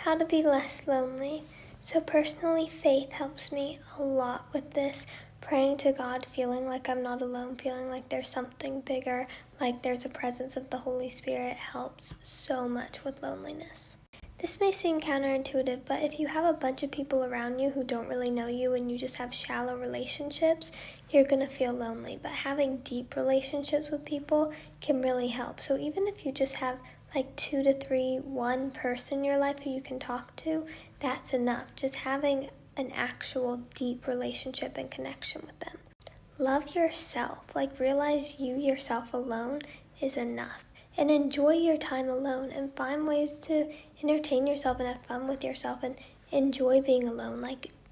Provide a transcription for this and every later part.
How to be less lonely. So personally, faith helps me a lot with this. Praying to God, feeling like I'm not alone, feeling like there's something bigger, like there's a presence of the Holy Spirit helps so much with loneliness. This may seem counterintuitive, but if you have a bunch of people around you who don't really know you and you just have shallow relationships, you're going to feel lonely. But having deep relationships with people can really help. So even if you just have like 2 to 3, one person in your life who you can talk to, that's enough. Just having an actual deep relationship and connection with them. Love yourself. Realize you yourself alone is enough. And enjoy your time alone and find ways to entertain yourself and have fun with yourself and enjoy being alone.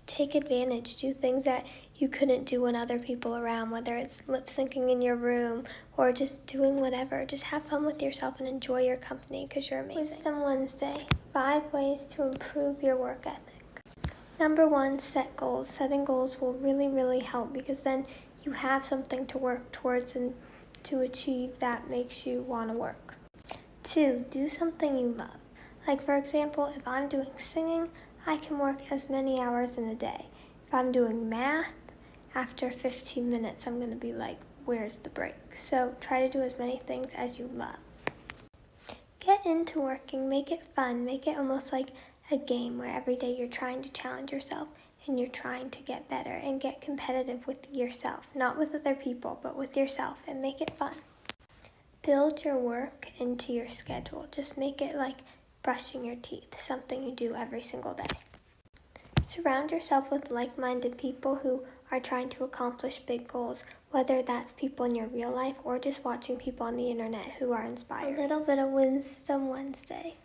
Take advantage, do things that you couldn't do when other people are around, whether it's lip syncing in your room or just doing whatever. Just have fun with yourself and enjoy your company because you're amazing. Wisdom Wednesday, 5 ways to improve your work ethic. Number 1, set goals. Setting goals will really, really help because then you have something to work towards and to achieve that makes you want to work. 2, do something you love. For example, if I'm doing singing, I can work as many hours in a day. If I'm doing math, after 15 minutes, I'm going to be like, where's the break? So try to do as many things as you love. Get into working, make it fun, make it almost like a game where every day you're trying to challenge yourself and you're trying to get better and get competitive with yourself, not with other people, but with yourself, and make it fun. Build your work into your schedule. Just make it like brushing your teeth, something you do every single day. Surround yourself with like-minded people who are trying to accomplish big goals, whether that's people in your real life or just watching people on the internet who are inspired. A little bit of Wisdom Wednesday.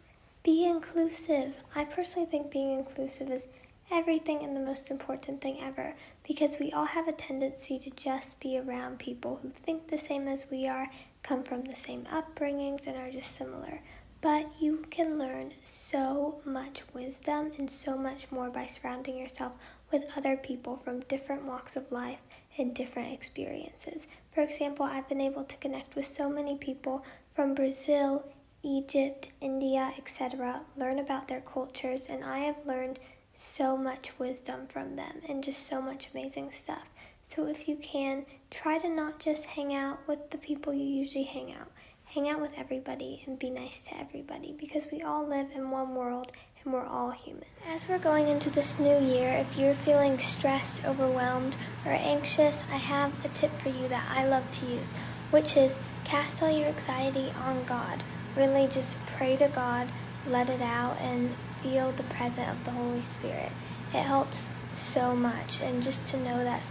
Be inclusive. I personally think being inclusive is everything and the most important thing ever because we all have a tendency to just be around people who think the same as we are, come from the same upbringings, and are just similar. But you can learn so much wisdom and so much more by surrounding yourself with other people from different walks of life and different experiences. For example, I've been able to connect with so many people from Brazil, Egypt, India, etc., learn about their cultures, and I have learned so much wisdom from them and just so much amazing stuff. So if you can, try to not just hang out with the people you usually hang out. Hang out with everybody and be nice to everybody because we all live in one world and we're all human. As we're going into this new year, if you're feeling stressed, overwhelmed, or anxious, I have a tip for you that I love to use, which is cast all your anxiety on God. Really just pray to God, let it out, and feel the presence of the Holy Spirit. It helps so much, and just to know that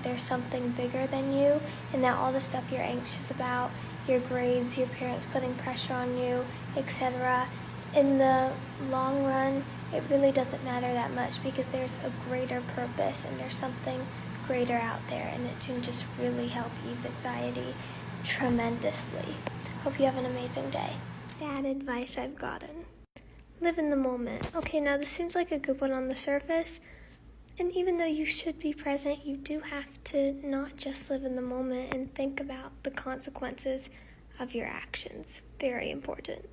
there's something bigger than you, and that all the stuff you're anxious about, your grades, your parents putting pressure on you, etc., in the long run, it really doesn't matter that much because there's a greater purpose and there's something greater out there, and it can just really help ease anxiety tremendously. Hope you have an amazing day. Bad advice I've gotten. Live in the moment. Okay, now this seems like a good one on the surface, and even though you should be present, you do have to not just live in the moment and think about the consequences of your actions. Very important.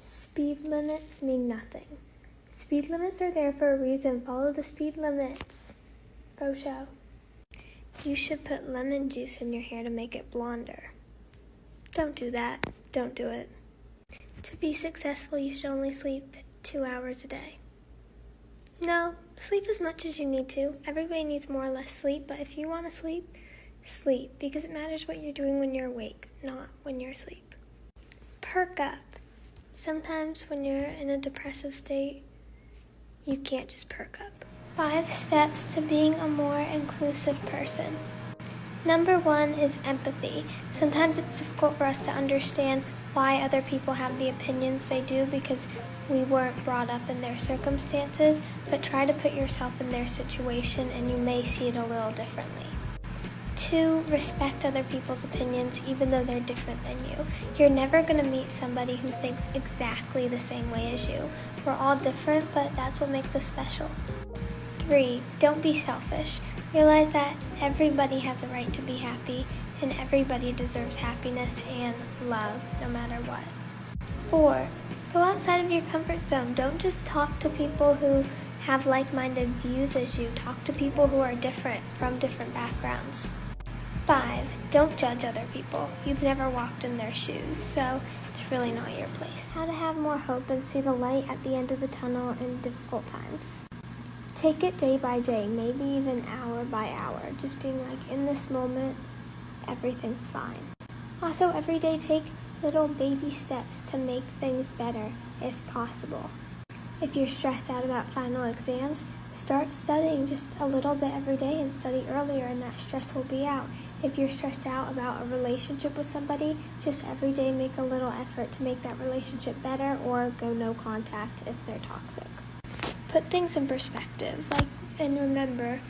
Speed limits mean nothing. Speed limits are there for a reason. Follow the speed limits. Pro show. You should put lemon juice in your hair to make it blonder. Don't do that. Don't do it. To be successful, you should only sleep 2 hours a day. No, sleep as much as you need to. Everybody needs more or less sleep, but if you want to sleep, sleep, because it matters what you're doing when you're awake, not when you're asleep. Perk up. Sometimes when you're in a depressive state, you can't just perk up. 5 steps to being a more inclusive person. Number 1 is empathy. Sometimes it's difficult for us to understand why other people have the opinions they do because we weren't brought up in their circumstances, but try to put yourself in their situation and you may see it a little differently. 2, respect other people's opinions even though they're different than you. You're never going to meet somebody who thinks exactly the same way as you. We're all different, but that's what makes us special. 3, don't be selfish. Realize that everybody has a right to be happy and everybody deserves happiness and love no matter what. 4, Go outside of your comfort zone. Don't just talk to people who have like-minded views as you. Talk to people who are different from different backgrounds. 5, don't judge other people. You've never walked in their shoes, so it's really not your place. How to have more hope and see the light at the end of the tunnel in difficult times. Take it day by day, maybe even hour by hour. Just being like, in this moment, everything's fine. Also, every day take little baby steps to make things better if possible. If you're stressed out about final exams, start studying just a little bit every day and study earlier, and that stress will be out. If you're stressed out about a relationship with somebody, just every day make a little effort to make that relationship better, or go no contact if they're toxic. Put things in perspective, and remember,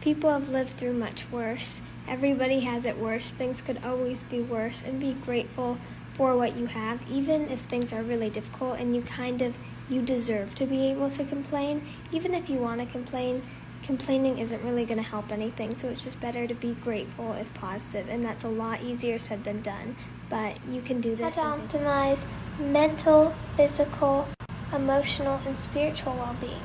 people have lived through much worse. Everybody has it worse. Things could always be worse, and be grateful for what you have, even if things are really difficult and you deserve to be able to complain. Even if you want to complain, complaining isn't really going to help anything, so it's just better to be grateful if positive, and that's a lot easier said than done, but you can do this. How to optimize mental, physical, emotional, and spiritual well-being.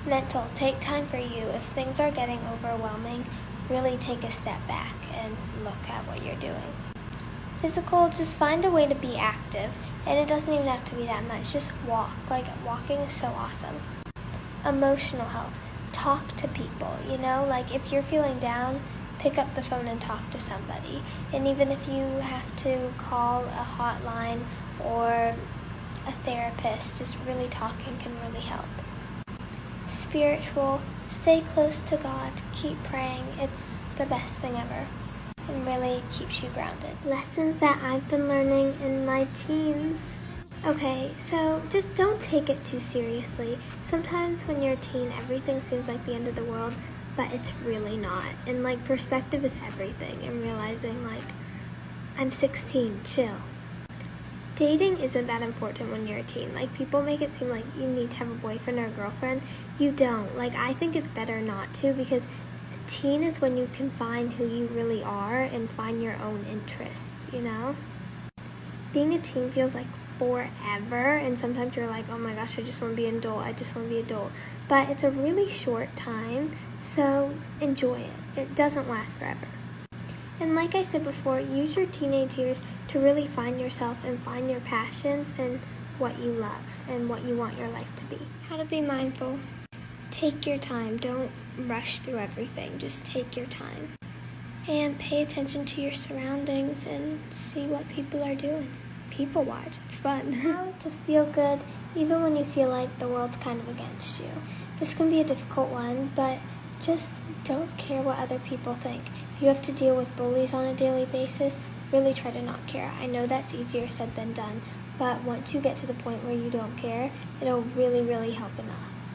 Mental, take time for you. If things are getting overwhelming, really take a step back and look at what you're doing. Physical, just find a way to be active, and it doesn't even have to be that much. Just walk. Walking is so awesome. Emotional health, talk to people, if you're feeling down, pick up the phone and talk to somebody. And even if you have to call a hotline or a therapist, just really talking can really help. Spiritual, stay close to God, keep praying. It's the best thing ever, and really keeps you grounded. Lessons that I've been learning in my teens. Okay, so just don't take it too seriously. Sometimes when you're a teen, everything seems like the end of the world, but it's really not. And perspective is everything, and realizing I'm 16, chill. Dating isn't that important when you're a teen. People make it seem like you need to have a boyfriend or a girlfriend. You don't. I think it's better not to, because a teen is when you can find who you really are and find your own interests, Being a teen feels like forever, and sometimes you're like, oh my gosh, I just want to be an adult. But it's a really short time, so enjoy it. It doesn't last forever. And like I said before, use your teenage years to really find yourself and find your passions and what you love and what you want your life to be. How to be mindful. Take your time. Don't rush through everything. Just take your time. And pay attention to your surroundings and see what people are doing. People watch. It's fun. How to feel good even when you feel like the world's kind of against you. This can be a difficult one, but just don't care what other people think. If you have to deal with bullies on a daily basis, really try to not care. I know that's easier said than done, but once you get to the point where you don't care, it'll really, really help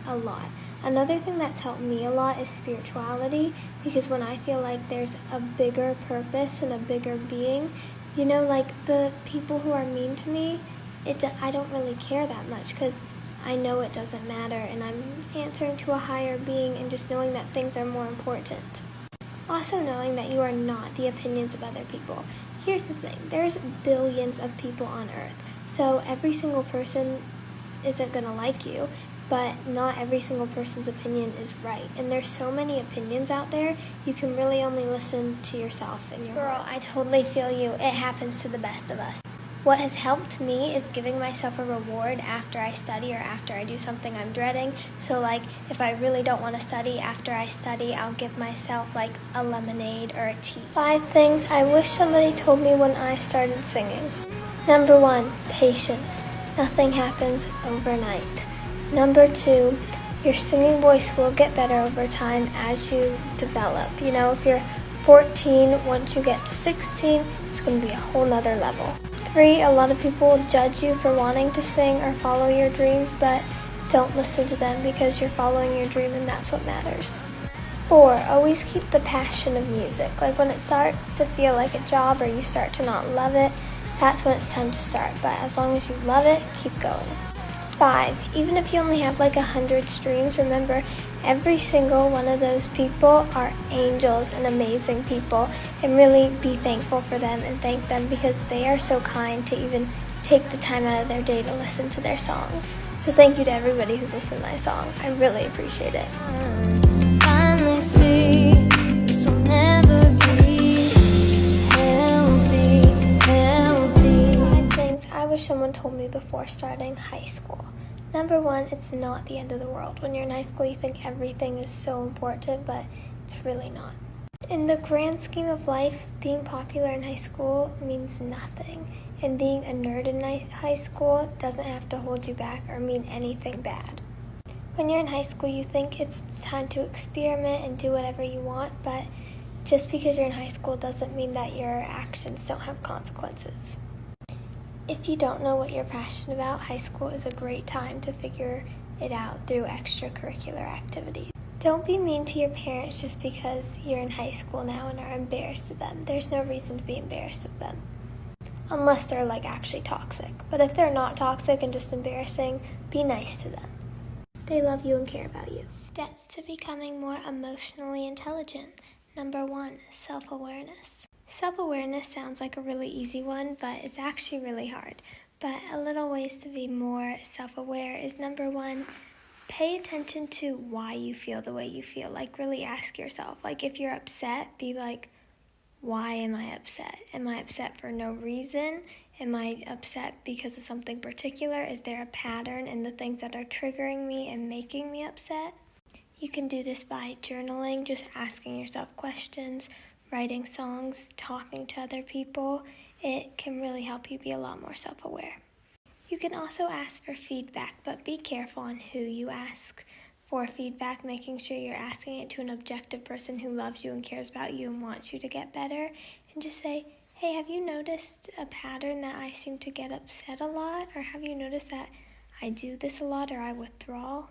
a lot. Another thing that's helped me a lot is spirituality, because when I feel like there's a bigger purpose and a bigger being, the people who are mean to me, I don't really care that much, because I know it doesn't matter, and I'm answering to a higher being, and just knowing that things are more important. Also knowing that you are not the opinions of other people. Here's the thing, there's billions of people on Earth, so every single person isn't going to like you, but not every single person's opinion is right. And there's so many opinions out there, you can really only listen to yourself and your heart. Girl, I totally feel you. It happens to the best of us. What has helped me is giving myself a reward after I study or after I do something I'm dreading. So if I really don't want to study, after I study, I'll give myself a lemonade or a tea. 5 things I wish somebody told me when I started singing. Number 1, patience. Nothing happens overnight. Number 2, your singing voice will get better over time as you develop. If you're 14, once you get to 16, it's going to be a whole nother level. 3, a lot of people will judge you for wanting to sing or follow your dreams, but don't listen to them, because you're following your dream and that's what matters. 4, always keep the passion of music. When it starts to feel like a job or you start to not love it, that's when it's time to start. But as long as you love it, keep going. 5, even if you only have 100 streams, remember every single one of those people are angels and amazing people, and really be thankful for them and thank them, because they are so kind to even take the time out of their day to listen to their songs. So thank you to everybody who's listened to my song. I really appreciate it. Finally see this will never be healthy. 5 things I wish someone told me before starting high school. Number 1, it's not the end of the world. When you're in high school, you think everything is so important, but it's really not. In the grand scheme of life, being popular in high school means nothing. And being a nerd in high school doesn't have to hold you back or mean anything bad. When you're in high school, you think it's time to experiment and do whatever you want, but just because you're in high school doesn't mean that your actions don't have consequences. If you don't know what you're passionate about, high school is a great time to figure it out through extracurricular activities. Don't be mean to your parents just because you're in high school now and are embarrassed of them. There's no reason to be embarrassed of them. Unless they're actually toxic. But if they're not toxic and just embarrassing, be nice to them. They love you and care about you. Steps to becoming more emotionally intelligent. Number 1, self-awareness. Self-awareness sounds like a really easy one, but it's actually really hard. But a little ways to be more self-aware is number 1, pay attention to why you feel the way you feel. Really ask yourself. If you're upset, be why am I upset? Am I upset for no reason? Am I upset because of something particular? Is there a pattern in the things that are triggering me and making me upset? You can do this by journaling, just asking yourself questions, writing songs, talking to other people. It can really help you be a lot more self-aware. You can also ask for feedback, but be careful on who you ask for feedback, making sure you're asking it to an objective person who loves you and cares about you and wants you to get better. And just say, hey, have you noticed a pattern that I seem to get upset a lot? Or have you noticed that I do this a lot or I withdraw?